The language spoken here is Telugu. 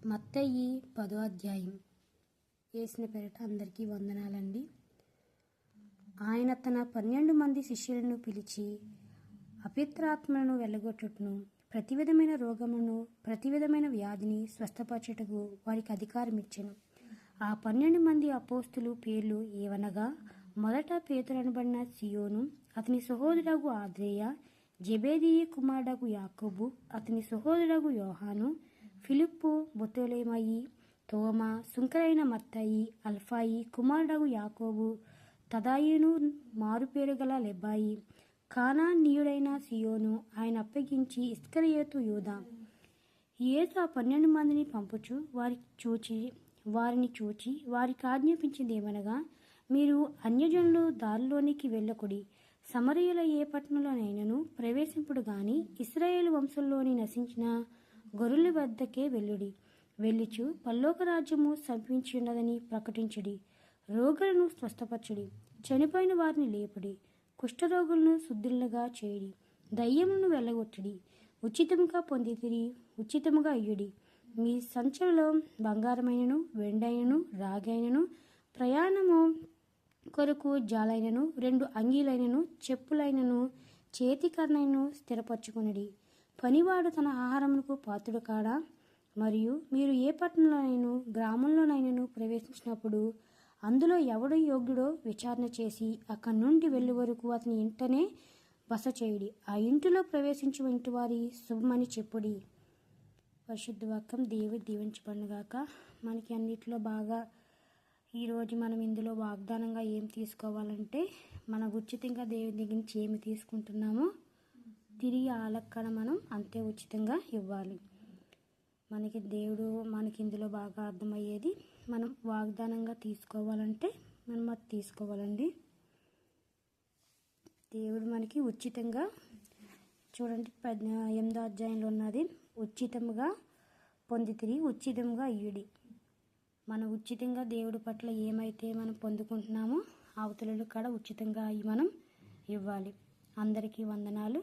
మత్తయి 10వ అధ్యాయం. యేసుని పేరిట అందరికీ వందనాలండి. ఆయన తన 12 మంది శిష్యులను పిలిచి అపవిత్రాత్మలను వెళ్ళగొట్టుటను, ప్రతి విధమైన రోగమును, ప్రతి విధమైన వ్యాధిని స్వస్థపరచుటకు వారికి అధికారం ఇచ్చెను. ఆ 12 మంది అపోస్తులు పేర్లు ఏవనగా, మొదట పేతురు అనబడిన సీమోను, అతని సహోదరుడు ఆంద్రెయ, జెబెదయి కుమారుడు యాకోబు, అతని సహోదరుడు యోహాను, ఫిలిప్పు, బర్తొలొమయి, తోమా, సుంకరైన మత్తయి, అల్ఫాయి కుమారుడు యాకోబు, తదయును, మారుపేరుగల లెబ్బాయి, కానానీయుడైన సీమోను, ఆయన అప్పగించి ఇస్కరియోతు యూదా. యేసు ఆ 12 మందిని పంపుచు వారిని చూచి వారికి ఆజ్ఞాపించిందేమనగా, మీరు అన్యజనులు దారిలోనికి వెళ్ళకుడి, సమరయుల ఏ పట్టణంలోనైనను ప్రవేశింపుడు గాని, ఇశ్రాయేలు వంశంలోని నశించిన గొర్రెల వద్దకే వెళ్ళుడి. వెళ్ళుచు పరలోక రాజ్యము సమీపించున్నదని ప్రకటించుడి. రోగులను స్వస్థపరచుడి, చనిపోయిన వారిని లేపుడి, కుష్ఠరోగులను శుద్ధులుగా చేయుడి, దయ్యములను వెళ్ళగొట్టుడి. ఉచితముగా పొందితిరి, ఉచితముగా ఇయ్యుడి. మీ సంచులలో బంగారమైనను, వెండైనను, రాగైనను, ప్రయాణము కొరకు జాలైనను, 2 అంగీలైనను, చెప్పులైనను, చేతికర్ణైనను స్థిరపరచుకొనుడి. పనివాడు తన ఆహారమునకు పాత్రుడు కాడా? మరియు మీరు ఏ పట్టణంలోనైనా గ్రామంలోనైనను ప్రవేశించినప్పుడు అందులో ఎవడు యోగ్యుడో విచారణ చేసి అక్కడి నుండి వెళ్ళే వరకు అతని ఇంటనే బస చేయుడి. ఆ ఇంటిలో ప్రవేశించు ఇంటి వారి శుభమని చెప్పుడి. పరిశుద్ధ వాక్యం దేవుడు దీవించబడునుగాక. మనకి అన్నిటిలో బాగా ఈరోజు మనం ఇందులో వాగ్దానంగా ఏం తీసుకోవాలంటే, మన ఉచితంగా దేవుని దగ్గర నుంచి ఏమి తీసుకుంటున్నామో తిరిగి ఆలక్కన మనం అంతే ఉచితంగా ఇవ్వాలి. దేవుడు మనకి ఇందులో బాగా అర్థమయ్యేది, మనం వాగ్దానంగా తీసుకోవాలంటే మనం అది తీసుకోవాలండి. దేవుడు మనకి ఉచితంగా, చూడండి 8వ అధ్యాయంలో ఉన్నది, ఉచితముగా పొందితిరి, ఉచితంగా ఇయ్యుడి. మనం ఉచితంగా దేవుడి పట్ల ఏమైతే మనం పొందుకుంటున్నామో అవతల కూడా ఉచితంగా మనం ఇవ్వాలి. అందరికీ వందనాలు.